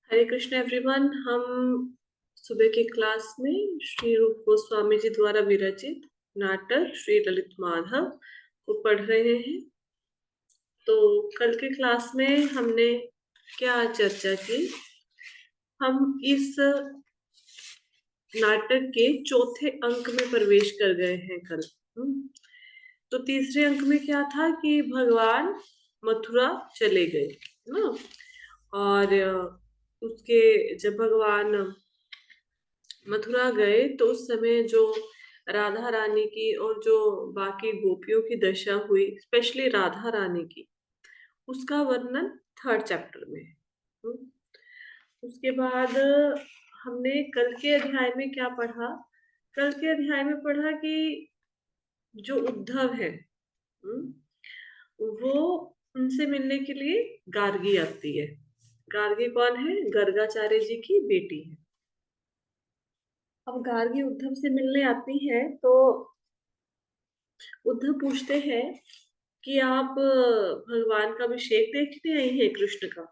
हरे Krishna everyone. हम सुबह की क्लास में श्री रूप गोस्वामी जी द्वारा विरचित नाटक श्री ललित माधव को पढ़ रहे हैं। तो कल के क्लास में हमने क्या चर्चा की? हम इस नाटक के चौथे अंक में प्रवेश कर गए हैं कल। तो तीसरे अंक में क्या था कि भगवान मथुरा चले गए ना। और उसके जब भगवान मथुरा गए तो उस समय जो राधा रानी की और जो बाकी गोपियों की दशा हुई, स्पेशली राधा रानी की, उसका वर्णन थर्ड चैप्टर में है। उसके बाद हमने कल के अध्याय में क्या पढ़ा? कल के अध्याय में पढ़ा कि जो उद्धव है वो उनसे मिलने के लिए गार्गी आती है। गार्गी कौन है? गर्गाचार्य जी की बेटी है। अब गार्गी उद्धव से मिलने आती है तो उद्धव पूछते हैं कि आप भगवान का अभिषेक देखने आई हैं कृष्ण का?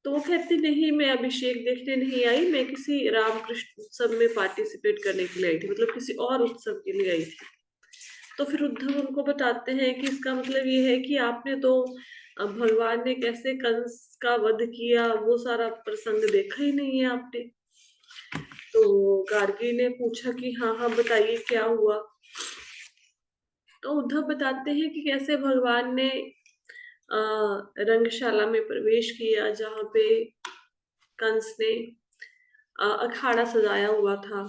तो वो कहती नहीं, मैं अभिषेक देखने नहीं आई, मैं किसी रामकृष्ण उत्सव में पार्टिसिपेट करने के लिए आई थी, मतलब किसी और उत्सव के लिए आई थी। तो फिर उद्धव उनको बताते हैं कि इसका मतलब ये है कि आपने तो भगवान ने कैसे कंस का वध किया वो सारा प्रसंग देखा ही नहीं है आपने। तो गार्गी ने पूछा कि हाँ हाँ बताइए क्या हुआ। तो उद्धव बताते हैं कि कैसे भगवान ने रंगशाला में प्रवेश किया जहाँ पे कंस ने अखाड़ा सजाया हुआ था,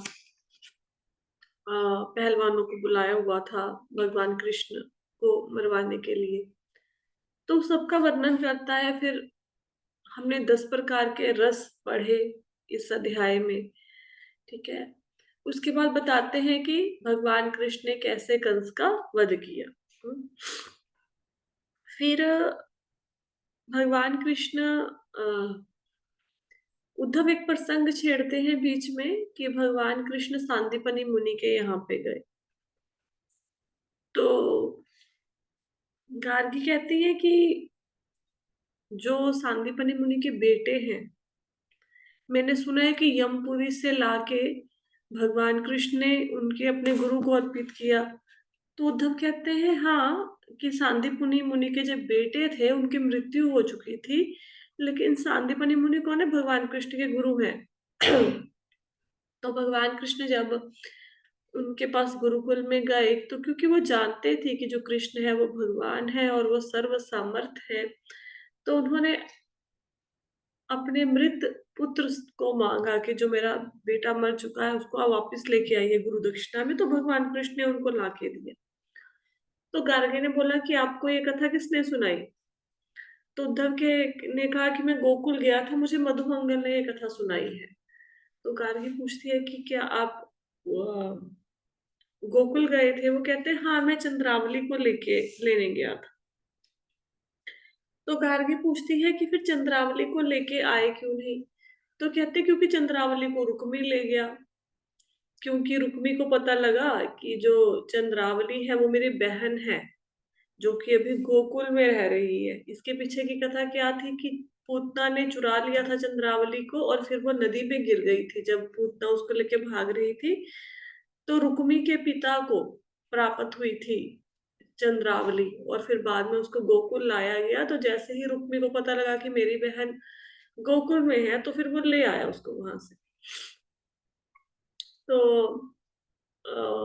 पहलवानों को बुलाया हुआ था भगवान कृष्ण को मरवाने के लिए। तो सबका वर्णन करता है। फिर हमने 10 प्रकार के रस पढ़े इस अध्याय में, ठीक है। उसके बाद बताते हैं कि भगवान कृष्ण ने कैसे कंस का वध किया। फिर भगवान कृष्ण उद्धव एक प्रसंग छेड़ते हैं बीच में कि भगवान कृष्ण सांदीपनि मुनि के यहाँ पे गए। तो गार्गी कहती है कि जो सांदीपनि मुनि के बेटे हैं, मैंने सुना है कि यमपुरी से लाके भगवान कृष्ण ने उनके अपने गुरु को अर्पित किया। तो उद्धव कहते हैं हाँ, कि सांदीपनि मुनि के जो बेटे थे उनकी मृत्यु हो चुकी थी, लेकिन सांदीपनि मुनि कौन है? भगवान कृष्ण के गुरु हैं। तो भगवान कृष्ण जब उनके पास गुरुकुल में गए तो क्योंकि वो जानते थे कि जो कृष्ण है वो भगवान है और वो सर्व सामर्थ है, तो उन्होंने अपने मृत पुत्र को मांगा कि जो मेरा बेटा मर चुका है उसको आप वापस लेके आइए गुरु दक्षिणा में। तो भगवान कृष्ण ने उनको लाके दिया। तो गार्गी ने बोला कि आपको ये कथा किसने सुनाई? तो उद्धव के ने कहा कि मैं गोकुल गया था, मुझे मधुमंगल ने ये कथा सुनाई है। तो गार्गी पूछती है कि क्या आप गोकुल गए थे? वो कहते हैं हाँ, मैं चंद्रावली को लेके लेने गया था। तो गार्गी पूछती है कि फिर चंद्रावली को लेके आए क्यों नहीं? तो कहते क्योंकि चंद्रावली को रुक्मी ले गया। क्योंकि रुक्मी को पता लगा कि जो चंद्रावली है वो मेरी बहन है जो कि अभी गोकुल में रह रही है। इसके पीछे की कथा क्या थी कि पूतना ने चुरा लिया था चंद्रावली को और फिर वो नदी में गिर गई थी। जब पूतना उसको लेके भाग रही थी तो रुक्मी के पिता को प्राप्त हुई थी चंद्रावली, और फिर बाद में उसको गोकुल लाया गया। तो जैसे ही रुक्मी को पता लगा कि मेरी बहन गोकुल में है तो फिर वो ले आया उसको वहां से। तो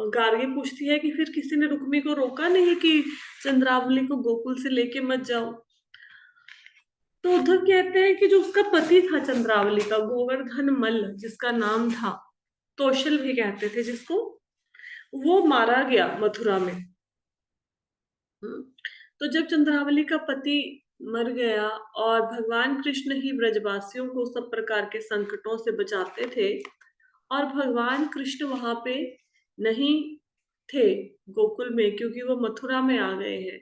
गार्गी पूछती है कि फिर किसी ने रुक्मी को रोका नहीं कि चंद्रावली को गोकुल से लेके मत जाओ? तो उद्धव कहते हैं कि जो उसका पति था चंद्रावली का, गोवर्धन मल्ल जिसका नाम था, कौशल भी कहते थे जिसको, वो मारा गया मथुरा में। तो जब चंद्रावली का पति मर गया और भगवान कृष्ण ही ब्रजवासियों को सब प्रकार के संकटों से बचाते थे और भगवान कृष्ण वहां पे नहीं थे गोकुल में क्योंकि वो मथुरा में आ गए हैं,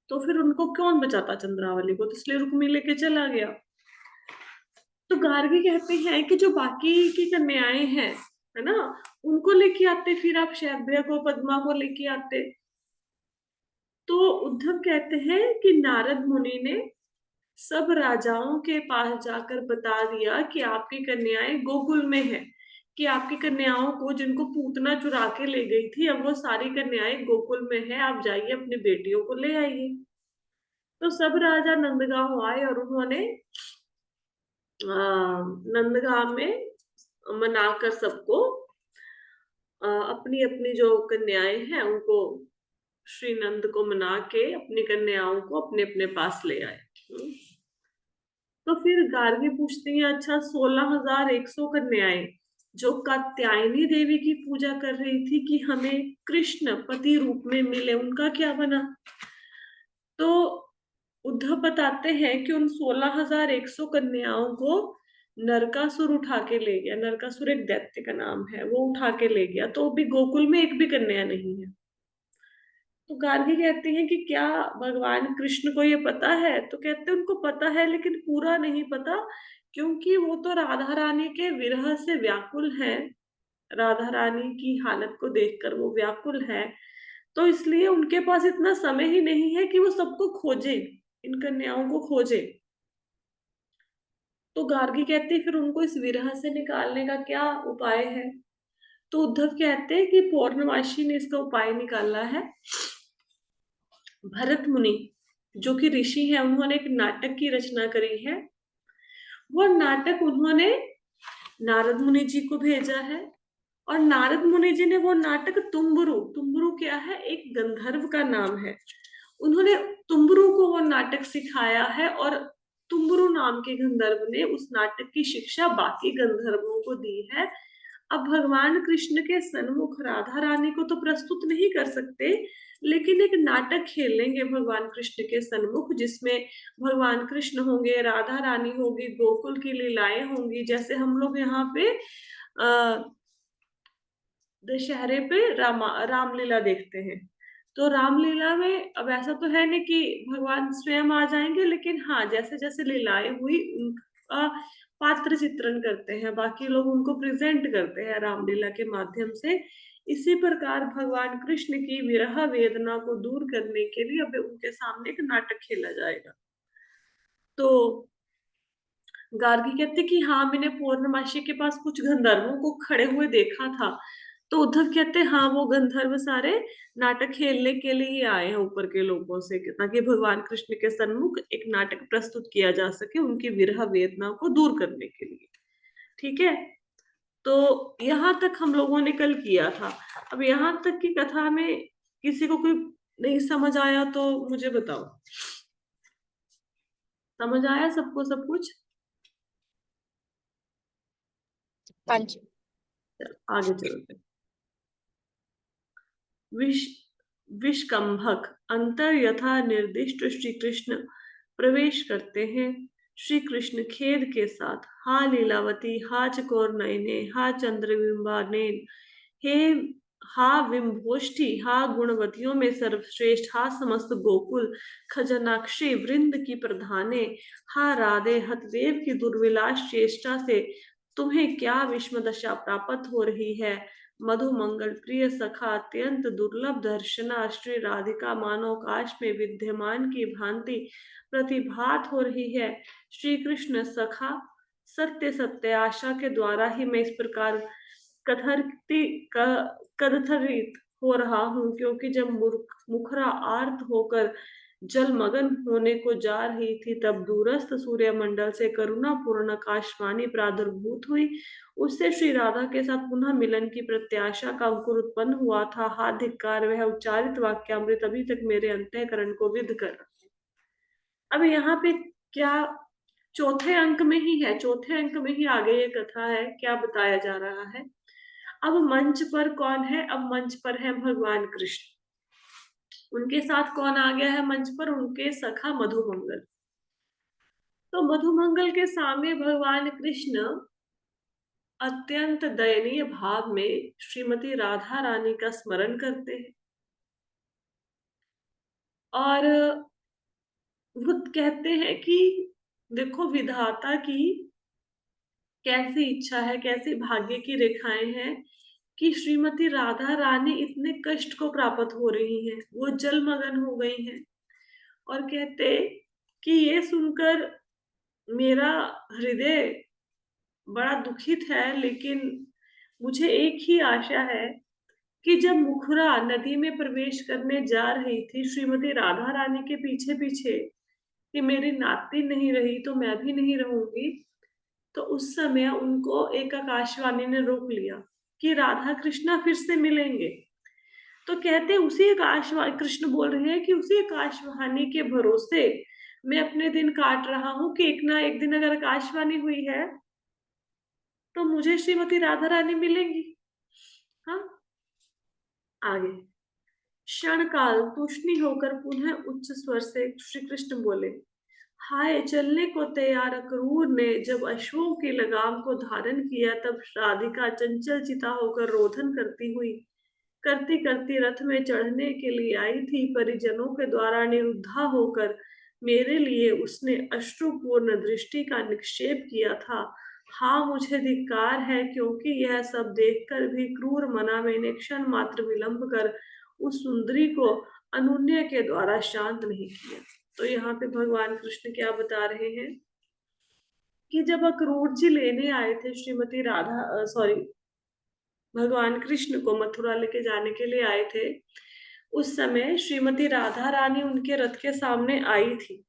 तो फिर उनको कौन बचाता चंद्रावली को? तो इसलिए रुक्मी लेके चला गया। तो गार्गी कहते हैं कि जो बाकी की कन्याएं हैं, है ना, उनको लेके आते, फिर आप शैब्य को पद्मा को लेके आते। तो उद्धव कहते हैं कि नारद मुनि ने सब राजाओं के पास जाकर बता दिया कि आपकी कन्याएं गोकुल में है, कि आपकी कन्याओं को जिनको पूतना चुरा के ले गई थी, अब वो सारी कन्याएं गोकुल में है, आप जाइए अपनी बेटियों को ले आइए। तो सब राजा नंदगांव आए और उन्होंने नंदगांव में मनाकर सबको अपनी अपनी जो कन्याएं हैं उनको, श्री नंद को मना के अपनी कन्याओं को अपने अपने पास ले आए। तो फिर गार्गी पूछती है, अच्छा 16,100 कन्याएं जो कात्यायनी देवी की पूजा कर रही थी कि हमें कृष्ण पति रूप में मिले, उनका क्या बना? तो उद्धव बताते हैं कि उन 16,100 कन्याओं को नरकासुर उठा के ले गया। नरकासुर एक दैत्य का नाम है, वो उठा के ले गया। तो अभी गोकुल में एक भी कन्या नहीं है। तो गार्गी कहती हैं कि क्या भगवान कृष्ण को ये पता है? तो कहते हैं उनको पता है, लेकिन पूरा नहीं पता, क्योंकि वो तो राधा रानी के विरह से व्याकुल है। राधा रानी की हालत को देखकर वो व्याकुल है, तो इसलिए उनके पास इतना समय ही नहीं है कि वो सबको खोजे, इन कन्याओं को खोजे। तो गार्गी कहती है फिर उनको इस विरह से निकालने का क्या उपाय है? तो उद्धव कहते हैं कि पौर्णमासी ने इसका उपाय निकाला है। भरत मुनि जो कि ऋषि हैं, उन्होंने एक नाटक की रचना करी है। वो नाटक उन्होंने नारद मुनि जी को भेजा है, और नारद मुनि जी ने वो नाटक तुम्बुरु, तुम्बुरु क्या है? एक गंधर्व का नाम है। उन्होंने तुम्बुरु को वो नाटक सिखाया है, और तुम्बुरु नाम के गंधर्व ने उस नाटक की शिक्षा बाकी गंधर्वों को दी है। अब भगवान कृष्ण के सन्मुख राधा रानी को तो प्रस्तुत नहीं कर सकते, लेकिन एक नाटक खेलेंगे भगवान कृष्ण के सन्मुख, जिसमें भगवान कृष्ण होंगे, राधा रानी होगी, गोकुल की लीलाएं होंगी, जैसे हम लोग यहाँ पे दशहरे पे रामलीला देखते हैं। तो रामलीला में अब ऐसा तो है नहीं कि भगवान स्वयं आ जाएंगे, लेकिन हाँ, जैसे जैसे लीलाएं हुई उनका पात्र चित्रण करते हैं, बाकी लोग उनको प्रेजेंट करते हैं रामलीला के माध्यम से। इसी प्रकार भगवान कृष्ण की विरह वेदना को दूर करने के लिए अब उनके सामने एक नाटक खेला जाएगा। तो गार्गी कहते कि हाँ, मैंने पूर्णमासी के पास कुछ गंधर्वों को खड़े हुए देखा था। तो उद्धव कहते हाँ, वो गंधर्व सारे नाटक खेलने के लिए ही आए हैं ऊपर के लोगों से, ताकि भगवान कृष्ण के सन्मुख एक नाटक प्रस्तुत किया जा सके उनकी विरह वेदना को दूर करने के लिए। ठीक है, तो यहाँ तक हम लोगों ने कल किया था। अब यहाँ तक की कथा में किसी को कोई नहीं समझ आया तो मुझे बताओ, समझ आया सबको सब कुछ? हाँ जी। आगे चलते। विष विषकंभक अंतर यथा निर्दिष्ट श्री कृष्ण प्रवेश करते हैं। श्री कृष्ण खेद के साथ, हा लीलावती, हा चकोर नयने, हा चंद्रबिंबा नैन, हे हा विम्भोष्ठी, हा गुणवतियों में सर्वश्रेष्ठ, हा समस्त गोकुल खजनाक्षी वृंद की प्रधाने, हा राधे हतदेव की दुर्विलास चेष्टा से तुम्हें क्या विषम दशा प्राप्त हो रही है? मधु मंगल प्रिय सखा, अत्यंत दुर्लभ दर्शना, श्री राधिका मानो काश में विद्यमान की भांति प्रतिभात हो रही है। श्री कृष्ण सखा, सत्य सत्य आशा के द्वारा ही मैं इस प्रकार कदथरित हो रहा हूँ, क्योंकि जब मुखरा आर्त होकर जलमग्न होने को जा रही थी, तब दूरस्थ सूर्य मंडल से करुणा पूर्ण आकाशवाणी प्रादुर्भूत हुई। उससे श्री राधा के साथ पुनः मिलन की प्रत्याशा का अंकुर उत्पन्न हुआ था। हा धिक्कार, वह उच्चारित वाक्यामृत अभी तक मेरे अंतःकरण को विद्ध कर रहा है। अब यहाँ पे क्या चौथे अंक में ही है, चौथे अंक में ही आगे ये कथा है, क्या बताया जा रहा है? अब मंच पर कौन है? अब मंच पर है भगवान कृष्ण। उनके साथ कौन आ गया है मंच पर? उनके सखा मधुमंगल। तो मधुमंगल के सामने भगवान कृष्ण अत्यंत दयनीय भाव में श्रीमती राधा रानी का स्मरण करते हैं, और वो कहते हैं कि देखो विधाता की कैसी इच्छा है, कैसी भाग्य की रेखाएं हैं कि श्रीमती राधा रानी इतने कष्ट को प्राप्त हो रही हैं, वो जलमग्न हो गई हैं। और कहते कि ये सुनकर मेरा हृदय बड़ा दुखित है, लेकिन मुझे एक ही आशा है कि जब मुखरा नदी में प्रवेश करने जा रही थी श्रीमती राधा रानी के पीछे पीछे, कि मेरी नाती नहीं रही तो मैं भी नहीं रहूंगी, तो उस समय उनको एक आकाशवाणी ने रोक लिया कि राधा कृष्णा फिर से मिलेंगे। तो कहते उसी आकाशवाणी, कृष्ण बोल रहे हैं कि उसी आकाशवाणी के भरोसे मैं अपने दिन काट रहा हूं कि एक ना एक दिन अगर आकाशवाणी हुई है तो मुझे श्रीमती राधा रानी मिलेंगी। हाँ, आगे। क्षण काल तूष्णी होकर पुनः उच्च स्वर से श्री कृष्ण बोले, हाय, चलने को तैयार अक्रूर ने जब अश्वों की लगाम को धारण किया, तब राधिका चंचल चिता होकर रोदन करती हुई करती करती रथ में चढ़ने के लिए आई थी। परिजनों के द्वारा निरुद्धा होकर मेरे लिए उसने अश्रुपूर्ण दृष्टि का निक्षेप किया था। हाँ, मुझे धिक्कार है, क्योंकि यह सब देखकर भी क्रूर मना मैंने क्षण मात्र विलंब कर उस सुंदरी को अनुन्य के द्वारा शांत नहीं किया। तो यहाँ पे भगवान कृष्ण क्या बता रहे हैं कि जब अक्रूर जी लेने आए थे श्रीमती राधा, सॉरी, भगवान कृष्ण को मथुरा लेके जाने के लिए आए थे, उस समय श्रीमती राधा रानी उनके रथ के सामने आई थी।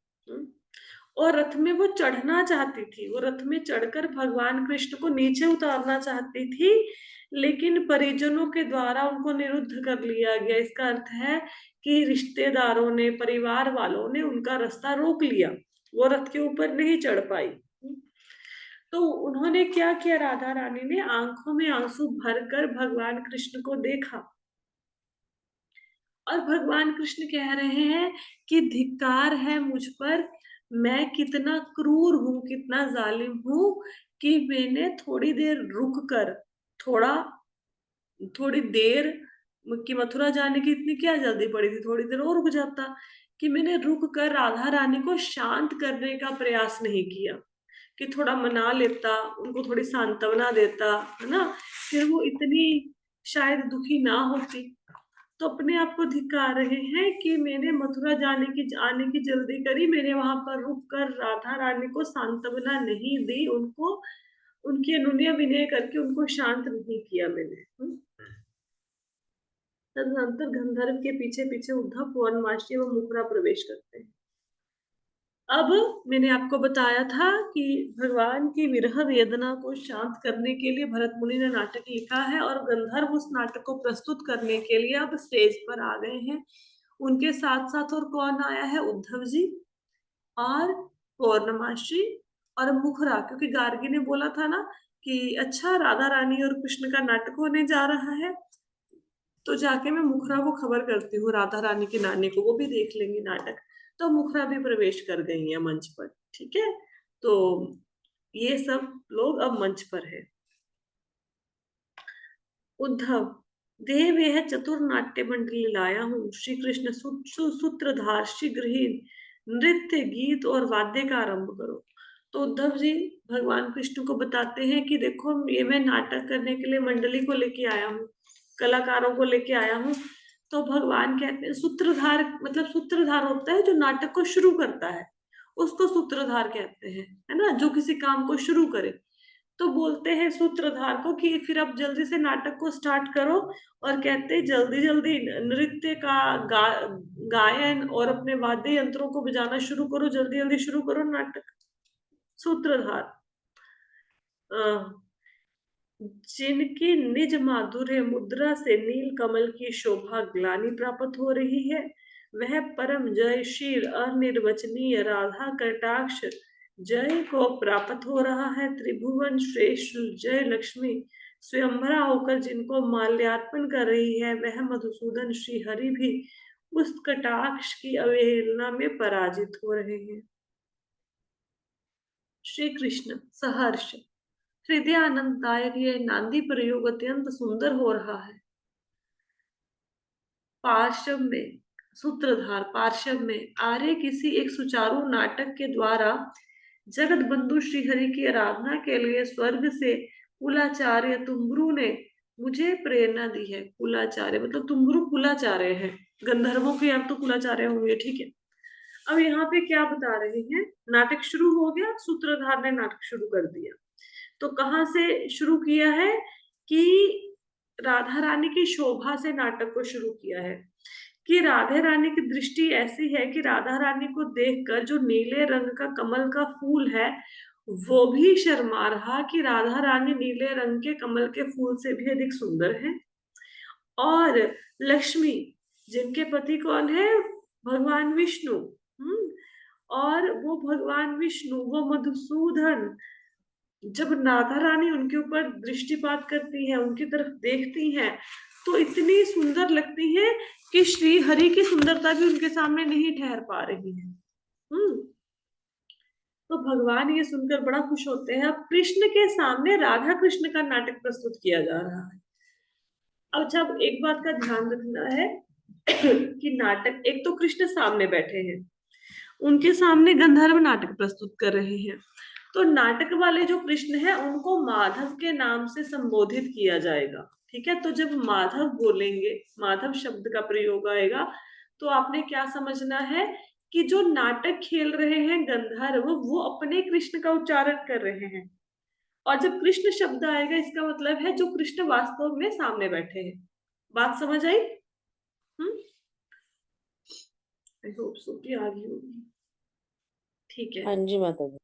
और रथ में वो चढ़ना चाहती थी, वो रथ में चढ़कर भगवान कृष्ण को नीचे उतारना चाहती थी, लेकिन परिजनों के द्वारा उनको निरुद्ध कर लिया गया। इसका अर्थ है कि रिश्तेदारों ने, परिवार वालों ने उनका रास्ता रोक लिया, वो रथ के ऊपर नहीं चढ़ पाई। तो उन्होंने क्या किया, राधा रानी ने आंखों में आंसू भरकर भगवान कृष्ण को देखा और भगवान कृष्ण कह रहे हैं कि धिक्कार है मुझ पर, मैं कितना क्रूर हूं, कितना जालिम हूं कि मैंने थोड़ी देर रुक कर, थोड़ा थोड़ी देर, कि मथुरा जाने की इतनी क्या जल्दी पड़ी थी, थोड़ी देर और रुक जाता, कि मैंने रुक कर राधा रानी को शांत करने का प्रयास नहीं किया, कि थोड़ा मना लेता, उनको थोड़ी सांत्वना देता, है ना, फिर वो इतनी शायद दुखी ना होती। तो अपने आप को धिक्कार रहे हैं कि मैंने मथुरा आने की जल्दी करी, मैंने वहां पर रुक कर राधा रानी को सांत्वना नहीं दी, उनको उनकी अनुनय विनय करके उनको शांत नहीं किया मैंने। तदनंतर गंधर्व के पीछे पीछे उद्धव, पौर्णमासी व मुखरा प्रवेश करते हैं। अब मैंने आपको बताया था कि भगवान की विरह वेदना को शांत करने के लिए भरत मुनि ने नाटक लिखा है, और गंधर्व उस नाटक को प्रस्तुत करने के लिए अब स्टेज पर आ गए हैं। उनके साथ साथ और कौन आया है, उद्धव जी और पौर्णमासी और मुखरा, क्योंकि गार्गी ने बोला था ना कि अच्छा, राधा रानी और कृष्ण का नाटक होने जा रहा है, तो जाके मैं मुखरा को खबर करती हूँ, राधा रानी के नानी को, वो भी देख लेंगी नाटक। तो मुखरा भी प्रवेश कर गई है मंच पर। ठीक है, तो ये सब लोग अब मंच पर है। उद्धव, देव यह चतुर नाट्य मंडली लाया हूँ। श्री कृष्ण, सूत्रधार, शीघ्र ही नृत्य, गीत और वाद्य का आरंभ करो। तो उद्धव जी भगवान कृष्ण को बताते हैं कि देखो, ये मैं नाटक करने के लिए मंडली को लेके आया हूँ, कलाकारों को लेके आया हूँ। तो भगवान कहते हैं, सूत्रधार मतलब सूत्रधार होता है जो नाटक को शुरू करता है, उसको सूत्रधार कहते हैं, है ना, जो किसी काम को शुरू करे। तो बोलते हैं सूत्रधार को कि फिर अब जल्दी से नाटक को स्टार्ट करो, और कहते हैं जल्दी जल्दी नृत्य का गायन और अपने वाद्य यंत्रों को बजाना शुरू करो, जल्दी जल्दी शुरू करो नाटक। सूत्रधार, जिनकी निज माधुर्य मुद्रा से नील कमल की शोभा ग्लानि प्राप्त हो रही है, वह परम जयशील अनिर्वचनीय राधा कटाक्ष जय को प्राप्त हो रहा है। त्रिभुवन श्रेष्ठ जय लक्ष्मी स्वयंवरा होकर जिनको माल्यार्पण कर रही है, वह मधुसूदन श्री हरि भी उस कटाक्ष की अवहेलना में पराजित हो रहे हैं। श्री कृष्ण सहर्ष, हृदय आनंददायक यह नांदी प्रयोग अत्यंत सुंदर हो रहा है। पार्श्व में, सूत्रधार पार्श्व में, आर्य किसी एक सुचारू नाटक के द्वारा जगत बंधु श्रीहरि की आराधना के लिए स्वर्ग से कुलाचार्य तुम्बरु ने मुझे प्रेरणा दी है। कुलाचार्य मतलब तुम्बरु कुलाचार्य है, गंधर्वों के यहाँ तो कुलाचार्य होंगे, ठीक है। अब यहाँ पे क्या बता रहे हैं, नाटक शुरू हो गया, सूत्रधार ने नाटक शुरू कर दिया। तो कहाँ से शुरू किया है कि राधा रानी की शोभा से नाटक को शुरू किया है, कि राधे रानी की दृष्टि ऐसी है कि राधा रानी को देखकर जो नीले रंग का कमल का फूल है वो भी शर्मा रहा कि राधा रानी नीले रंग के कमल के फूल से भी अधिक सुंदर है। और लक्ष्मी, जिनके पति कौन है, भगवान विष्णु। और वो भगवान विष्णु, वो मधुसूदन, जब राधा रानी उनके ऊपर दृष्टिपात करती है, उनकी तरफ देखती हैं, तो इतनी सुंदर लगती है कि श्री हरि की सुंदरता भी उनके सामने नहीं ठहर पा रही है। तो भगवान ये सुनकर बड़ा खुश होते हैं। अब कृष्ण के सामने राधा कृष्ण का नाटक प्रस्तुत किया जा रहा है। अब जब एक बात का ध्यान रखना है कि नाटक, एक तो कृष्ण सामने बैठे हैं, उनके सामने गंधर्व नाटक प्रस्तुत कर रहे हैं, तो नाटक वाले जो कृष्ण है उनको माधव के नाम से संबोधित किया जाएगा। ठीक है, तो जब माधव बोलेंगे, माधव शब्द का प्रयोग आएगा, तो आपने क्या समझना है कि जो नाटक खेल रहे हैं गंधर्व, वो अपने कृष्ण का उच्चारण कर रहे हैं। और जब कृष्ण शब्द आएगा, इसका मतलब है जो कृष्ण वास्तव में सामने बैठे हैं। बात समझ आई? आई होप सो कि आ गई होगी। ठीक है, हाँ जी माता जी।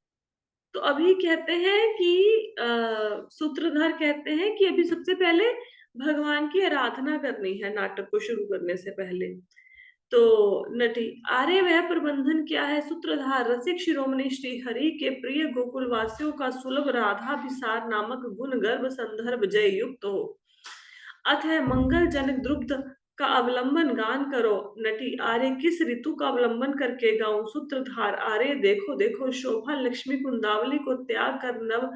तो अभी कहते हैं कि सूत्रधार कहते हैं कि अभी सबसे पहले भगवान की आराधना करनी है नाटक को शुरू करने से पहले। तो नटी, अरे वह प्रबंधन क्या है सूत्रधार, रसिक शिरोमणि श्री हरि के प्रिय गोकुल वासियों का सुलभ राधाभिसार नामक गुण गर्भ संदर्भ जय युक्त हो, अतः मंगल जनक द्रुब्ध का अवलंबन गान करो। नटी, आर्य किस ऋतु का अवलंबन करके गाऊं? सूत्रधार, आर्य देखो देखो, शोभा लक्ष्मी कुंदावली को त्याग कर नव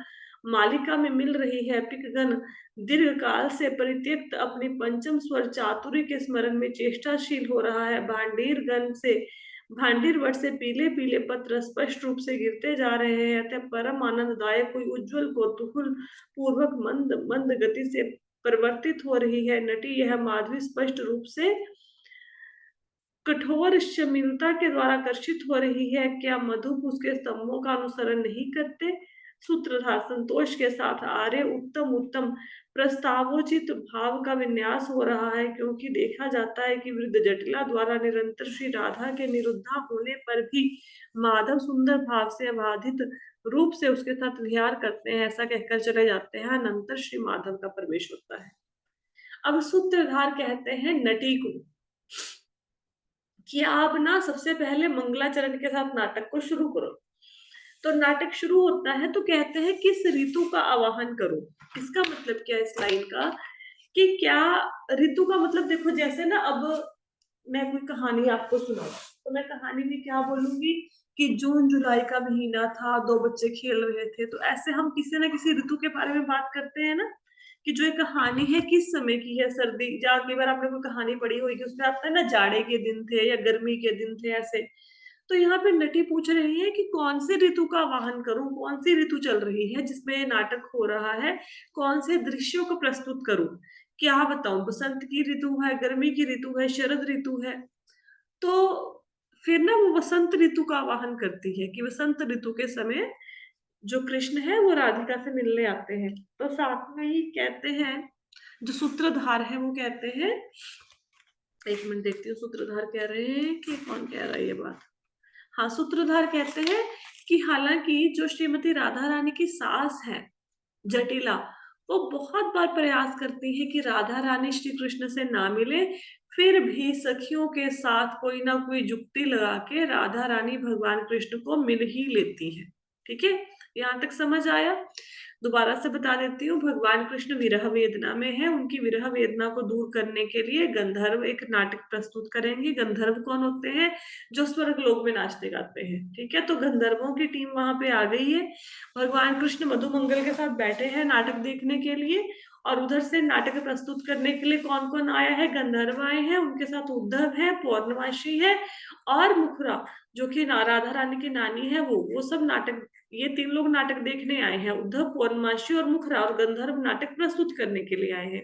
मालिका में मिल रही है। पिकगण दीर्घ काल से परित्यक्त अपनी पंचम स्वर चातुर्य के स्मरण में चेष्टाशील हो रहा है। भांडीर गण से, भांडीर वट से पीले पीले पत्र स्पष्ट रूप से गिरते जा रहे हैं। अतः परम आनंददायक कोई उज्जवल कौतूहल पूर्वक मंद मंद गति से परिवर्तित हो रही है। नटी, यह माधवी स्पष्ट रूप से कठोर शमीलता के द्वारा आकर्षित हो रही है। क्या मधुप उसके स्तंभों का अनुसरण नहीं करते? सूत्रधार संतोष के साथ, आर्य उत्तम उत्तम, प्रस्तावोचित भाव का विन्यास हो रहा है, क्योंकि देखा जाता है कि वृद्ध जटिला द्वारा निरंतर श्री राधा के निरुद्धा होने पर भी माधव सुंदर भाव से अबाधित रूप से उसके साथ विहार करते हैं, ऐसा कहकर चले जाते हैं। अनंतर श्री माधव का प्रवेश होता है। अब सूत्रधार कहते हैं नटी को कि आप ना सबसे पहले मंगलाचरण के साथ नाटक को शुरू करो। तो नाटक शुरू होता है, तो कहते हैं किस ऋतु का आवाहन करो। इसका मतलब क्या है इस लाइन का, कि क्या ऋतु का मतलब, देखो जैसे ना, अब मैं कोई कहानी आपको सुनाऊं, तो मैं कहानी में क्या बोलूंगी कि जून जुलाई का महीना था, दो बच्चे खेल रहे थे। तो ऐसे हम किसी ना किसी ऋतु के बारे में बात करते हैं ना, कि जो एक कहानी है किस समय की है, सर्दी, या कई बार आपने कोई कहानी पढ़ी होगी, उसमें आता है ना जाड़े के दिन थे या गर्मी के दिन थे, ऐसे। तो यहाँ पे नटी पूछ रही है कि कौन से ऋतु का आवाहन करूं, कौन सी ऋतु चल रही है जिसमें ये नाटक हो रहा है, कौन से दृश्यों को प्रस्तुत करूं, क्या बताऊं, बसंत की ऋतु है, गर्मी की ऋतु है, शरद ऋतु है। तो फिर ना वो वसंत ऋतु का आवाहन करती है कि वसंत ऋतु के समय जो कृष्ण है वो राधिका से मिलने आते हैं। तो साथ में ही कहते हैं, जो सूत्रधार है वो कहते हैं, एक मिनट देखती हूँ सूत्रधार कह रहे हैं कि कौन कह रहा है ये बात। हाँ, सूत्रधार कहते हैं कि हालांकि जो श्रीमती राधा रानी की सास है जटिला, वो बहुत बार प्रयास करती है कि राधा रानी श्री कृष्ण से ना मिले, फिर भी सखियों के साथ कोई ना कोई जुक्ति लगा के राधा रानी भगवान कृष्ण को मिल ही लेती है। ठीक है, यहाँ तक समझ आया? दोबारा से बता देती हूँ, भगवान कृष्ण विरह वेदना में है, उनकी विरह वेदना को दूर करने के लिए गंधर्व एक नाटक प्रस्तुत करेंगे। गंधर्व कौन होते हैं? जो स्वर्ग लोक में नाचते गाते हैं। ठीक है, तो गंधर्वों की टीम वहां पे आ गई है। भगवान कृष्ण मधुमंगल के साथ बैठे हैं नाटक देखने के लिए, और उधर से नाटक प्रस्तुत करने के लिए कौन कौन आया है? गंधर्व आए हैं, उनके साथ उद्धव है, पौर्णमासी है, और मुखरा जो कि राधा रानी की नानी है, वो सब नाटक, ये तीन लोग नाटक देखने आए हैं। उद्धव, पौर्णमासी और मुखरा और गंधर्व नाटक प्रस्तुत करने के लिए आए हैं।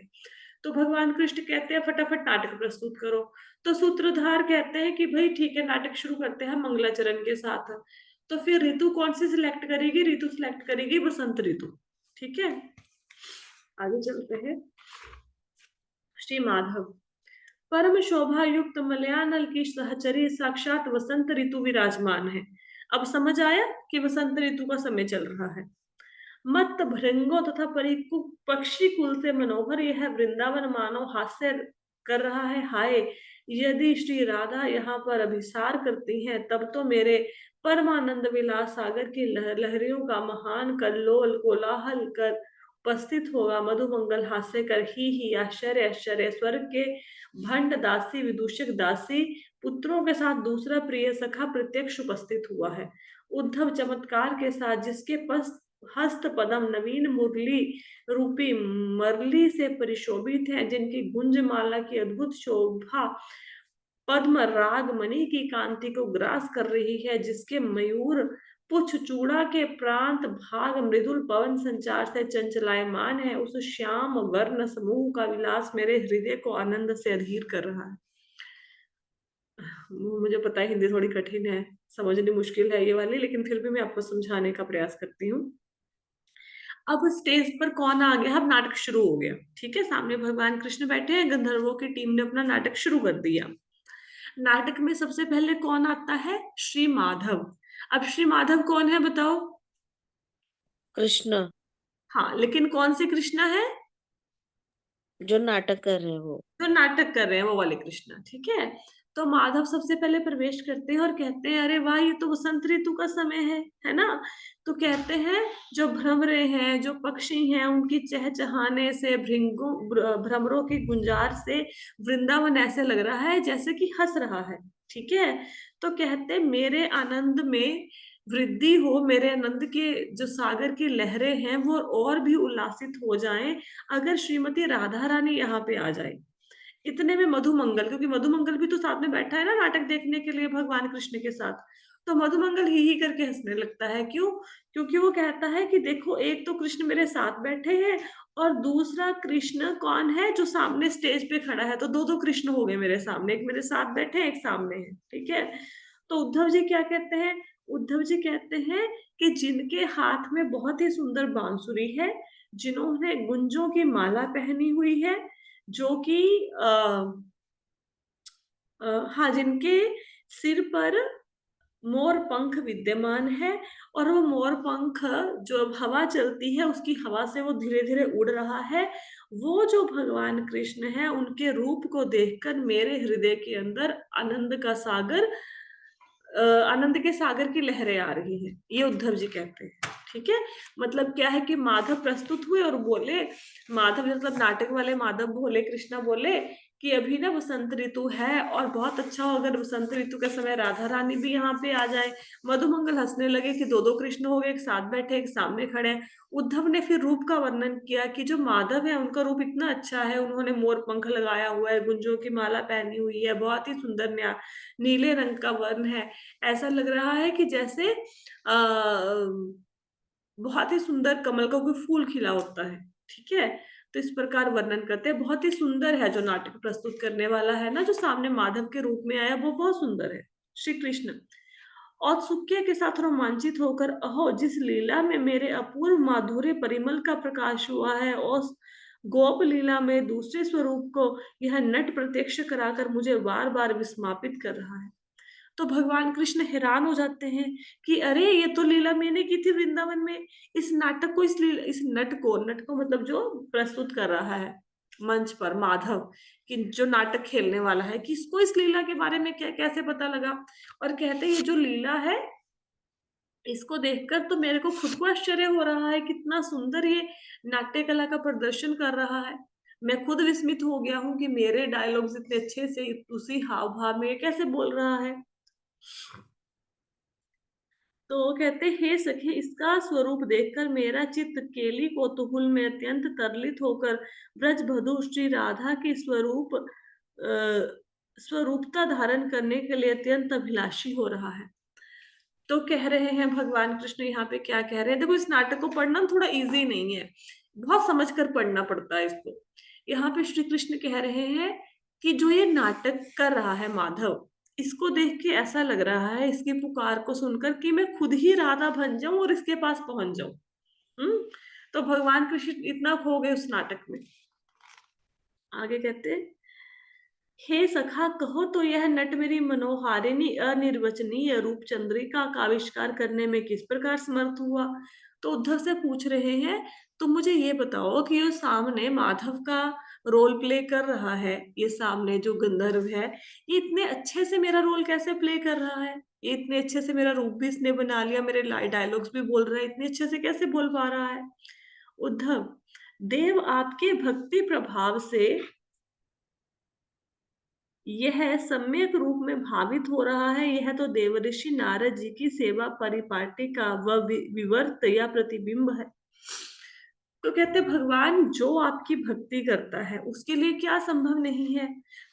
तो भगवान कृष्ण कहते हैं फटाफट नाटक प्रस्तुत करो। तो सूत्रधार कहते हैं कि भाई ठीक है, नाटक शुरू करते हैं मंगलाचरण के साथ। तो फिर ऋतु कौन सी सिलेक्ट करेगी? ऋतु सिलेक्ट करेगी बसंत ऋतु। ठीक है, आगे चलते हैं। श्री माधव, परम शोभा युक्त मलयानल की सहचरी साक्षात वसंत ऋतु विराजमान है। अब समझ आया कि वसंत ऋतु का समय चल रहा है। मत भृंगो तथा परिकु पक्षी कुल से मनोहर यह वृंदावन मानो हास्य कर रहा है। हाय, यदि श्री राधा यहाँ पर अभिसार करती हैं, तब तो मेरे परमानंद विलास सागर की लहरियों का महान कल्लोल कोलाहल कर उपस्थित होगा। मधुमंगल हास्य कर ही आश्चर्य आश्चर्य स्वर्ग के भंड दासी विदूषक दासी पुत्रों के साथ दूसरा प्रिय सखा प्रत्यक्ष उपस्थित हुआ है। उद्धव चमत्कार के साथ जिसके पास हस्त पदम नवीन मुरली रूपी मरली से परिशोभित है, जिनकी गुंज माला की अद्भुत शोभा पद्म राग मणि की कांति को ग्रास कर रही है, जिसके मयूर पुछ चूड़ा के प्रांत भाग मृदुल पवन संचार से चंचलायमान है, उस श्याम वर्ण समूह का विलास मेरे हृदय को आनंद से अधीर कर रहा है। मुझे पता है हिंदी थोड़ी कठिन है, समझनी मुश्किल है ये वाली, लेकिन फिर भी मैं आपको समझाने का प्रयास करती हूँ। अब स्टेज पर कौन आ गया? अब नाटक शुरू हो गया। ठीक है, सामने भगवान कृष्ण बैठे हैं, गंधर्वों की टीम ने अपना नाटक शुरू कर दिया। नाटक में सबसे पहले कौन आता है? श्री माधव। अब श्री माधव कौन है बताओ? कृष्ण। हाँ, लेकिन कौन से कृष्णा है? जो नाटक कर रहे हैं वो। जो नाटक कर रहे हैं वो वाले कृष्णा। ठीक है, तो माधव सबसे पहले प्रवेश करते हैं और कहते हैं अरे वाह, ये तो वसंत ऋतु का समय है ना। तो कहते हैं जो भ्रमरे हैं, जो पक्षी हैं, उनकी चहचहाने से भ्रमरों की गुंजार से वृंदावन ऐसे लग रहा है जैसे कि हंस रहा है। ठीक है, तो कहते मेरे आनंद में वृद्धि हो, मेरे आनंद के जो सागर की लहरें हैं वो और भी उल्लासित हो जाएं अगर श्रीमती राधा रानी यहाँ पे आ जाए। इतने में मधुमंगल, क्योंकि मधुमंगल भी तो साथ में बैठा है ना नाटक देखने के लिए भगवान कृष्ण के साथ, तो मधुमंगल ही करके हंसने लगता है। क्यों? क्योंकि वो कहता है कि देखो, एक तो कृष्ण मेरे साथ बैठे हैं और दूसरा कृष्ण कौन है जो सामने स्टेज पे खड़ा है। तो दो दो कृष्ण हो गए मेरे सामने, एक मेरे साथ बैठे हैं, एक सामने है। ठीक है, तो उद्धव जी क्या कहते हैं? उद्धव जी कहते हैं कि जिनके हाथ में बहुत ही सुंदर बांसुरी है, जिन्होंने गुंजों की माला पहनी हुई है, जो कि हाँ, जिनके सिर पर मोर पंख विद्यमान है, और वो मोर पंख जो अब हवा चलती है उसकी हवा से वो धीरे धीरे उड़ रहा है। वो जो भगवान कृष्ण है, उनके रूप को देखकर मेरे हृदय के अंदर आनंद का सागर, आनंद के सागर की लहरें आ रही हैं, ये उद्धव जी कहते हैं। ठीक है, मतलब क्या है कि माधव प्रस्तुत हुए और बोले, माधव मतलब नाटक वाले माधव बोले, कृष्णा बोले कि अभी ना वसंत ऋतु है और बहुत अच्छा हो अगर वसंत ऋतु के समय राधा रानी भी यहाँ पे आ जाए। मधुमंगल हंसने लगे कि दो दो कृष्ण हो गए, एक साथ बैठे एक सामने खड़े हैं। उद्धव ने फिर रूप का वर्णन किया कि जो माधव है उनका रूप इतना अच्छा है, उन्होंने मोर पंख लगाया हुआ है, गुंजों की माला पहनी हुई है, बहुत ही सुंदर नीले रंग का वर्ण है। ऐसा लग रहा है कि जैसे बहुत ही सुंदर कमल का कोई फूल खिला होता है। ठीक है, तो इस प्रकार वर्णन करते हैं। बहुत ही सुंदर है जो नाटक प्रस्तुत करने वाला है ना, जो सामने माधव के रूप में आया, वो बहुत सुंदर है श्री कृष्ण। औत्सुक्य के साथ रोमांचित होकर, अहो जिस लीला में मेरे अपूर्व माधुर्य परिमल का प्रकाश हुआ है, उस गोप लीला में दूसरे स्वरूप को यह नट प्रत्यक्ष कराकर मुझे बार बार विस्मापित कर रहा है। तो भगवान कृष्ण हैरान हो जाते हैं कि अरे ये तो लीला मैंने की थी वृंदावन में। इस नाटक को, इस लीला, इस नट को मतलब जो प्रस्तुत कर रहा है मंच पर माधव, कि जो नाटक खेलने वाला है, कि इसको इस लीला के बारे में क्या कैसे पता लगा। और कहते हैं ये जो लीला है, इसको देखकर तो मेरे को खुद को आश्चर्य हो रहा है, कितना सुंदर ये नाट्य कला का प्रदर्शन कर रहा है। मैं खुद विस्मित हो गया हूँ कि मेरे डायलॉग्स इतने अच्छे से उसी हाव भाव में ये कैसे बोल रहा है। तो कहते, हे सखी, इसका स्वरूप देखकर मेरा चित्त केली कौतूहल में अत्यंत तरलित होकर ब्रजबधू श्री राधा की स्वरूपता धारण करने के लिए अत्यंत अभिलाषी हो रहा है। तो कह रहे हैं भगवान कृष्ण यहाँ पे क्या कह रहे हैं? देखो, इस नाटक को पढ़ना थोड़ा इजी नहीं है, बहुत समझ कर पढ़ना पड़ता है इसको। यहाँ पे श्री कृष्ण कह रहे हैं कि जो ये नाटक कर रहा है माधव, इसको देख के ऐसा लग रहा है, इसकी पुकार को सुनकर, कि मैं खुद ही राधा बन जाऊं और इसके पास पहुंच जाऊं। हम्म। तो भगवान कृष्ण इतना खो गए उस नाटक में। आगे कहते हैं, हे सखा कहो तो यह नट मेरी मनोहारिणी अनिर्वचनीय रूप चंद्रिका का आविष्कार करने में किस प्रकार समर्थ हुआ। तो उद्धव से पूछ रहे हैं, तुम मुझे ये बताओ कि ये सामने माधव का रोल प्ले कर रहा है, ये सामने जो गंधर्व है, ये इतने अच्छे से मेरा रोल कैसे प्ले कर रहा है, ये इतने अच्छे से मेरा रूप भी इसने बना लिया, मेरे डायलॉग्स भी बोल रहा है, इतने अच्छे से कैसे बोल पा रहा है। उद्धव, देव आपके भक्ति प्रभाव से यह सम्यक रूप में भावित हो रहा है, यह तो देवऋषि नारद जी की सेवा परिपाटी का विवर्त या प्रतिबिंब है। तो कहते भगवान जो आपकी भक्ति करता है उसके लिए क्या संभव नहीं है।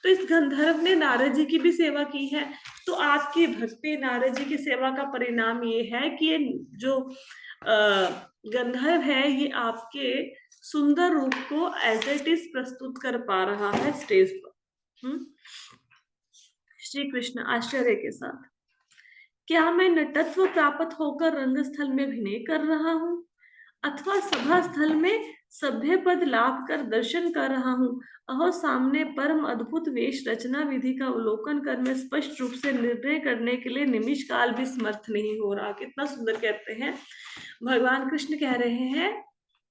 तो इस गंधर्व ने नारद जी की भी सेवा की है, तो आपकी भक्ति नारद जी की सेवा का परिणाम ये है कि ये जो गंधर्व है ये आपके सुंदर रूप को एज इट इज प्रस्तुत कर पा रहा है स्टेज पर। श्री कृष्ण आश्चर्य के साथ, क्या मैं नटत्व प्राप्त होकर रंगस्थल में अभिनय कर रहा हूँ अथवा सभा स्थल में सभ्य पद लाभ कर दर्शन कर रहा हूँ। अहो सामने परम अद्भुत वेश रचना विधि का अवलोकन कर मैं स्पष्ट रूप से निर्णय करने के लिए निमिष काल भी समर्थ नहीं हो रहा। कितना सुंदर कहते हैं भगवान कृष्ण, कह रहे हैं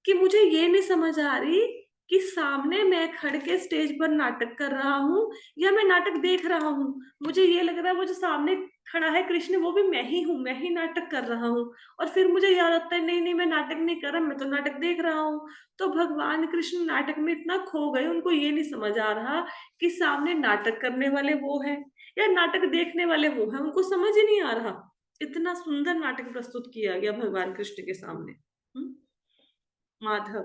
कि मुझे ये नहीं समझ आ रही कि सामने मैं खड़ के स्टेज पर नाटक कर रहा हूँ या मैं नाटक देख रहा हूँ। मुझे ये लग रहा है वो जो सामने खड़ा है कृष्ण वो भी मैं ही हूँ, मैं ही नाटक कर रहा हूँ। और फिर मुझे याद आता है नहीं नहीं मैं नाटक नहीं कर रहा, मैं तो नाटक देख रहा हूँ। तो भगवान कृष्ण नाटक में इतना खो गए, उनको ये नहीं समझ आ रहा कि सामने नाटक करने वाले वो है या नाटक देखने वाले वो है, उनको समझ ही नहीं आ रहा। इतना सुंदर नाटक प्रस्तुत किया गया भगवान कृष्ण के सामने। माधव,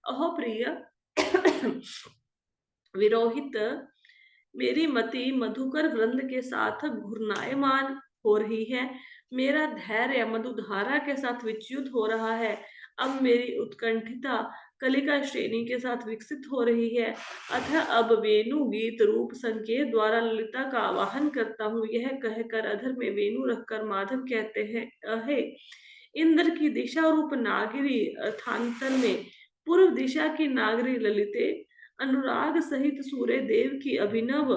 अहो प्रिय विरोहित, मेरी मति मधुकर वृंद के साथ घूर्णायमान हो रही है, मेरा धैर्य मधुधारा के साथ विच्युत हो रहा है। अब मेरी उत्कंठिता कलिका श्रेणी के साथ विकसित हो रही है। अतः अब वेणु गीत रूप संकेत द्वारा ललिता का आवाहन करता हूँ। यह कहकर अधर में वेणु रखकर माधव कहते हैं, अहे इंद्र की दिशा रूप नागिरी अर्थांतर में पूर्व दिशा की नागरी ललिते, अनुराग सहित सूर्य देव की अभिनव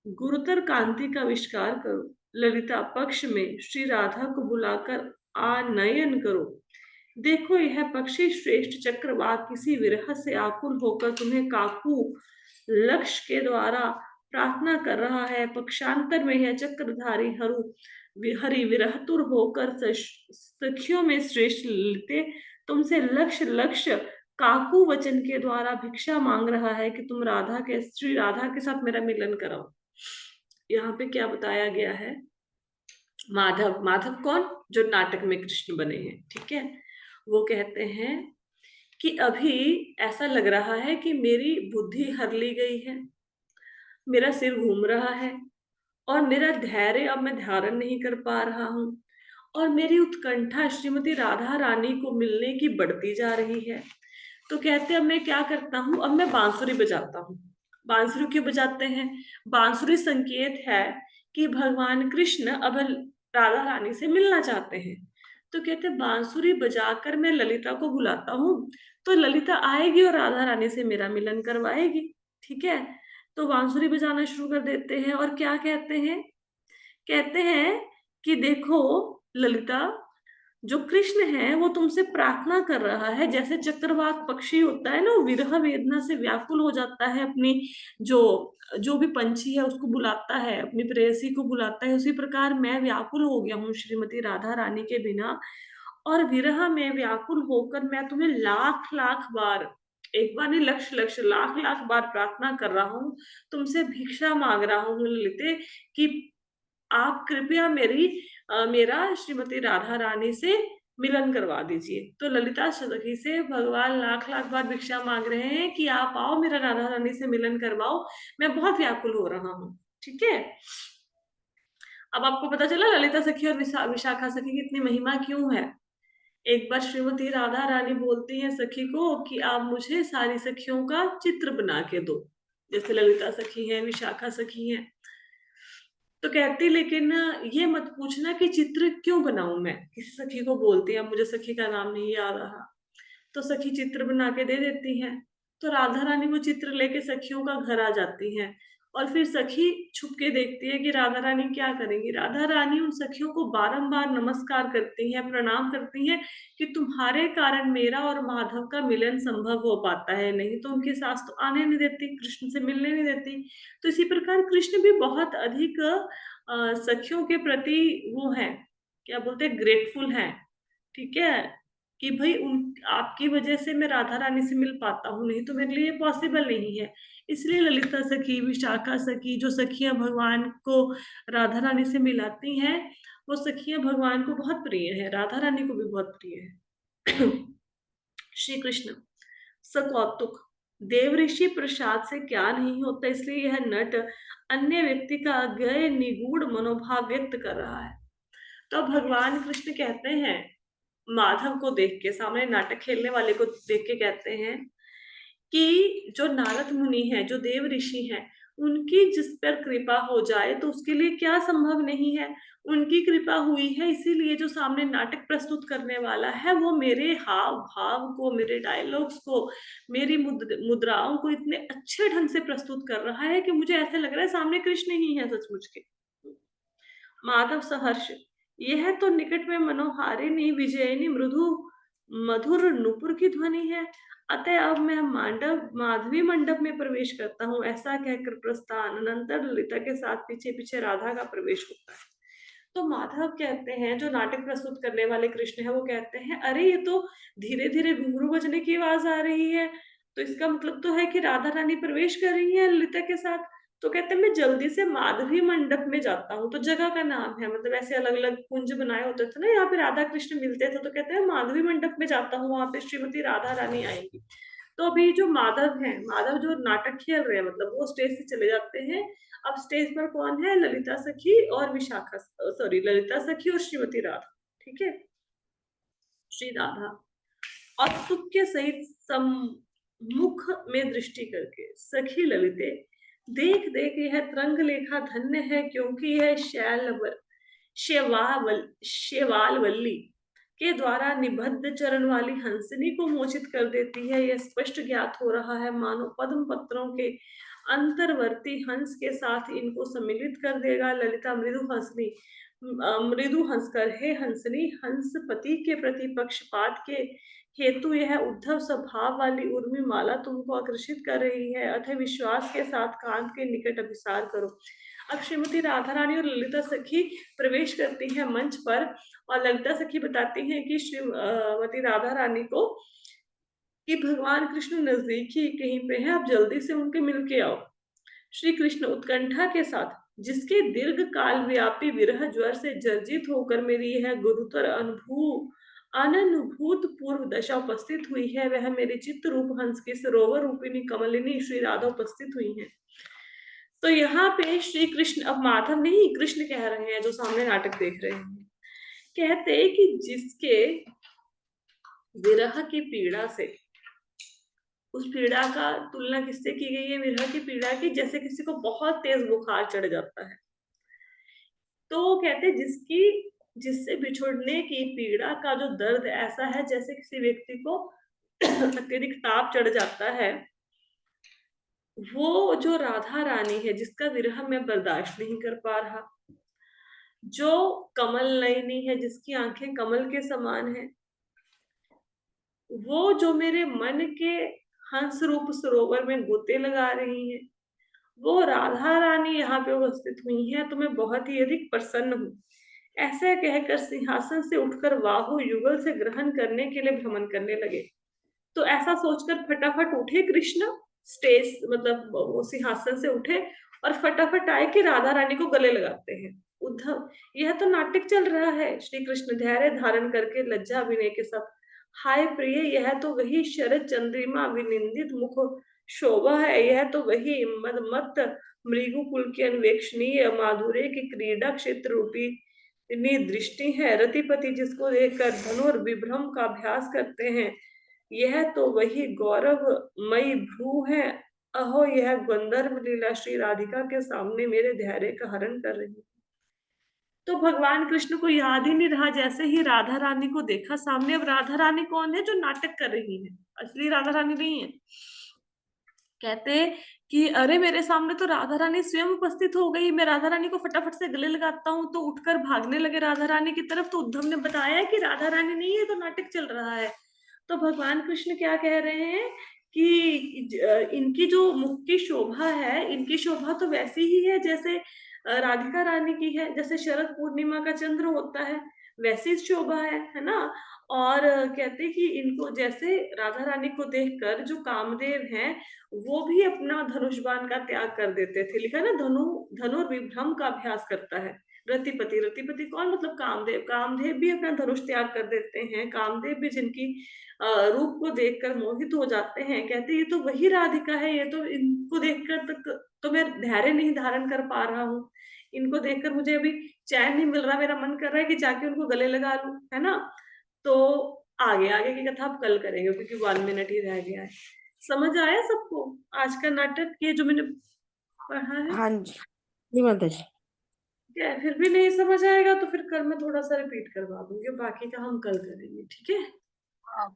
गुरुतर कांति का आविष्कार करो। ललिता पक्ष में श्री राधा को बुलाकर आनयन करो। देखो यह पक्षी श्रेष्ठ चक्रवात किसी विरह से आकुल होकर तुम्हें काकू लक्ष्य के द्वारा प्रार्थना कर रहा है। पक्षांतर में यह चक्रधारी हरि विरहतुर होकर सखियों में श्रेष्ठ ललिते तुमसे लक्ष्य लक्ष्य काकू वचन के द्वारा भिक्षा मांग रहा है कि तुम श्री राधा के साथ मेरा मिलन कराओ। यहाँ पे क्या बताया गया है, माधव, माधव कौन, जो नाटक में कृष्ण बने हैं, ठीक है, वो कहते हैं कि अभी ऐसा लग रहा है कि मेरी बुद्धि हर ली गई है, मेरा सिर घूम रहा है और मेरा धैर्य अब मैं धारण नहीं कर पा रहा हूँ और मेरी उत्कंठा श्रीमती राधा रानी को मिलने की बढ़ती जा रही है। तो कहते हैं अब मैं क्या करता हूँ, अब मैं बांसुरी बजाता हूँ। बांसुरी क्यों बजाते हैं, बांसुरी संकेत है कि भगवान कृष्ण अब राधा रानी से मिलना चाहते हैं। तो कहते बांसुरी बजाकर मैं ललिता को बुलाता हूँ, तो ललिता आएगी और राधा रानी से मेरा मिलन करवाएगी। ठीक है, तो बांसुरी बजाना शुरू कर देते हैं और क्या कहते हैं, कहते हैं कि देखो ललिता, जो कृष्ण है वो तुमसे प्रार्थना कर रहा है। जैसे चक्रवाक पक्षी होता है ना, वो विरह वेदना से व्याकुल हो जाता है, अपनी जो जो भी पंछी है उसको बुलाता है, अपनी प्रेयसी को बुलाता है, उसी प्रकार मैं व्याकुल हो गया हूँ श्रीमती राधा रानी के बिना। और विरह में व्याकुल होकर मैं तुम्हें लाख लाख बार, एक बार नहीं लक्ष लक्ष लाख लाख बार प्रार्थना कर रहा हूँ, तुमसे भिक्षा मांग रहा हूँ ललिते कि आप कृपया मेरा श्रीमती राधा रानी से मिलन करवा दीजिए। तो ललिता सखी से भगवान लाख लाख बार भिक्षा मांग रहे हैं कि आप आओ मेरा राधा रानी से मिलन करवाओ, मैं बहुत व्याकुल हो रहा हूँ। ठीक है, अब आपको पता चला ललिता सखी और विशाखा सखी की इतनी महिमा क्यों है। एक बार श्रीमती राधा रानी बोलती हैं सखी को कि आप मुझे सारी सखियों का चित्र बना के दो, जैसे ललिता सखी हैं, विशाखा सखी हैं। तो कहती लेकिन ये मत पूछना कि चित्र क्यों बनाऊं मैं, किसी सखी को बोलती है, अब मुझे सखी का नाम नहीं याद रहा। तो सखी चित्र बना के दे देती हैं। तो राधा रानी वो चित्र लेके सखियों का घर आ जाती हैं। और फिर सखी छुप के देखती है कि राधा रानी क्या करेंगी। राधा रानी उन सखियों को बारंबार नमस्कार करती हैं, प्रणाम करती हैं कि तुम्हारे कारण मेरा और माधव का मिलन संभव हो पाता है, नहीं तो उनकी सास तो आने नहीं देती, कृष्ण से मिलने नहीं देती। तो इसी प्रकार कृष्ण भी बहुत अधिक सखियों के प्रति वो है, क्या बोलते हैं, ग्रेटफुल है। ठीक है, कि भाई उन आपकी वजह से मैं राधा रानी से मिल पाता हूँ, नहीं तो मेरे लिए ये पॉसिबल नहीं है। इसलिए ललिता सखी, विशाखा सखी, जो सखियां भगवान को राधा रानी से मिलाती हैं, वो सखियां भगवान को बहुत प्रिय है, राधा रानी को भी बहुत प्रिय है। श्री कृष्ण सकौतुक, देव ऋषि प्रसाद से क्या नहीं होता, इसलिए यह नट अन्य व्यक्ति का अज्ञेय निगूढ़ मनोभाव व्यक्त कर रहा है। तो भगवान कृष्ण कहते हैं माधव को देख के, सामने नाटक खेलने वाले को देख के कहते हैं कि जो नारद मुनि है, जो देव ऋषि हैं, उनकी जिस पर कृपा हो जाए तो उसके लिए क्या संभव नहीं है। उनकी कृपा हुई है, इसीलिए जो सामने नाटक प्रस्तुत करने वाला है वो मेरे हाव भाव को, मेरे डायलॉग्स को, मेरी मुद्राओं को इतने अच्छे ढंग से प्रस्तुत कर रहा है कि मुझे ऐसा लग रहा है सामने कृष्ण ही है सचमुच के। माधव सहर्ष, यह तो निकट में मनोहारिणी विजयिनी मृदु मधुर नुपुर की ध्वनि है। अतः अब मैं माधवी मंडप में प्रवेश करता हूँ। ऐसा कहकर प्रस्थान अनंतर ललिता के साथ पीछे पीछे राधा का प्रवेश होता है। तो माधव कहते हैं, जो नाटक प्रस्तुत करने वाले कृष्ण है, वो कहते हैं अरे ये तो धीरे धीरे घुंघरू बजने की आवाज आ रही है, तो इसका मतलब तो है कि राधा रानी प्रवेश कर रही है ललिता के साथ। तो कहते हैं मैं जल्दी से माधवी मंडप में जाता हूँ। तो जगह का नाम है, मतलब ऐसे अलग अलग कुंज बनाए होते थे ना, यहाँ पे राधा कृष्ण मिलते थे, तो कहते हैं माधवी मंडप में जाता हूँ, वहां पे श्रीमती राधा रानी आएंगी। तो अभी जो माधव है, माधव जो नाटक खेल रहे हैं, मतलब वो स्टेज से चले जाते हैं। अब स्टेज पर कौन है, ललिता सखी और विशाखा, सॉरी, ललिता सखी और श्रीमती राधा। ठीक है, श्री राधा और सुख के सहित सम्मुख में दृष्टि करके सखी ललिते, देख देख यह तरंग लेखा धन्य है, क्योंकि यह शेवाल वल्ली के द्वारा निबद्ध चरण वाली हंसनी को मोचित कर देती है। यह स्पष्ट ज्ञात हो रहा है मानो पद्म पत्रों के अंतर्वर्ती हंस के साथ इनको सम्मिलित कर देगा। ललिता मृदु हंसकर, हे हंसनी, हंसपति के प्रति पक्षपात के हेतु यह उद्धव स्वभाव वाली उर्मी माला तुमको आकर्षित कर रही है, अतः विश्वास के साथ कांत के निकट अभिसार करो। अब श्रीमती राधा रानी और ललिता सखी प्रवेश करती हैं मंच पर, और ललिता सखी बताती हैं कि श्रीमती राधा रानी को कि भगवान कृष्ण नजदीक ही कहीं पे है, आप जल्दी से उनके मिल के आओ। श्री कृष्ण उत्कंठा के साथ, जिसके दीर्घ काल व्यापी विरह ज्वर से जर्जित होकर मेरी यह गुरुतर अनुभूत पूर्व दशा उपस्थित हुई है, वह मेरी चित्त रूप हंस की सरोवर रूपिणी कमलिनी श्री राधा उपस्थित हुई है। तो यहाँ पे श्री कृष्ण, अब माधव नहीं कृष्ण कह रहे हैं, जो सामने नाटक देख रहे हैं, कहते हैं कि जिसके विरह की पीड़ा से, उस पीड़ा का तुलना किससे की गई है, विरह की पीड़ा की, जैसे किसी को बहुत तेज बुखार चढ़ जाता है। तो वो कहते हैं जिससे बिछुड़ने की पीड़ा का जो दर्द ऐसा है जैसे किसी व्यक्ति को अत्यधिक ताप चढ़ जाता है, वो जो राधा रानी है, जिसका विरह मैं बर्दाश्त नहीं कर पा रहा, जो कमल नयनी है, जिसकी आंखें कमल के समान है, वो जो मेरे मन के हंस रूप सरोवर में गोते लगा रही है, वो राधा रानी यहाँ पे उपस्थित हुई हैं, तो मैं बहुत ही अधिक प्रसन्न हूँ। ऐसे कहकर सिंहासन से उठकर बाहु युगल से ग्रहण करने के लिए भ्रमण करने लगे। तो ऐसा सोचकर फटाफट उठे कृष्ण, स्टेज मतलब वो सिंहासन से उठे और फटाफट आए कि राधा रानी को गले लगाते हैं। उद्धव, यह तो नाटक चल रहा है। श्री कृष्ण धैर्य धारण करके लज्जा विनय के साथ, हाय प्रिय, यह तो वही शरद चंद्रिमा विनिंदित मुख शोभा है, यह तो वही मद मत मृगु कुल के अन्वेक्षणीय माधुर्य की क्रीड़ा क्षेत्र रूपी इतनी दृष्टि है, रतिपति जिसको देखकर धनुर्विभ्रम का अभ्यास करते हैं, यह तो वही गौरवमयी भ्रू है। अहो, यह गंधर्व लीला श्री राधिका के सामने मेरे धैर्य का हरण कर रही है। तो भगवान कृष्ण को याद ही नहीं रहा, जैसे ही राधा रानी को देखा सामने। अब राधा रानी कौन है? जो नाटक कर रही है, असली राधा रानी नहीं है। कहते कि अरे मेरे सामने तो राधा रानी स्वयं उपस्थित हो गई, मैं राधा रानी को फटाफट से गले लगाता हूँ। तो उठकर भागने लगे राधा रानी की तरफ। तो उद्धव ने बताया कि राधा रानी नहीं है, तो नाटक चल रहा है। तो भगवान कृष्ण क्या कह रहे हैं कि इनकी जो मुख की शोभा है, इनकी शोभा तो वैसी ही है जैसे राधिका रानी की है। जैसे शरद पूर्णिमा का चंद्र होता है, वैसी शोभा है ना। और कहते कि इनको जैसे राधा रानी को देखकर जो कामदेव हैं, वो भी अपना धनुष बाण का त्याग कर देते थे। लिखा है ना, धनुर्विभ्रम का अभ्यास करता है रतिपति। रतिपति कौन? मतलब कामदेव। कामदेव भी अपना धनुष त्याग कर देते हैं। कामदेव भी जिनकी रूप को देखकर मोहित हो जाते हैं। कहते ये तो वही राधिका है, ये तो इनको देखकर तक तो मैं धैर्य नहीं धारण कर पा रहा हूँ। इनको देखकर मुझे अभी चैन नहीं मिल रहा, मेरा मन कर रहा है कि जाके उनको गले लगा लूं, है ना। तो आगे आगे की कथा आप कल करेंगे, क्योंकि 1 मिनट ही रह गया है। समझ आया सबको आज का नाटक, ये जो मैंने पढ़ा है? हाँ जी, जी माता जी। क्या है, फिर भी नहीं समझ आएगा तो फिर कल मैं थोड़ा सा रिपीट करवा दूंगी, बाकी का हम कल करेंगे, ठीक है?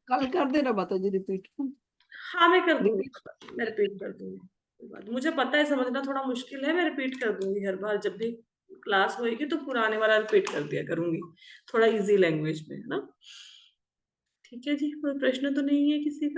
कल कर देना माता जी रिपीट। हाँ, मैं कर दूंगी, रिपीट। मैं रिपीट कर दूंगी। कोई बात नहीं, मुझे पता है समझना थोड़ा मुश्किल है, मैं रिपीट कर दूंगी हर बार जब भी क्लास होएगी, तो पुराने वाला रिपीट कर दिया करूंगी, थोड़ा इजी लैंग्वेज में, है ना। ठीक है जी, कोई प्रश्न तो नहीं है किसी का?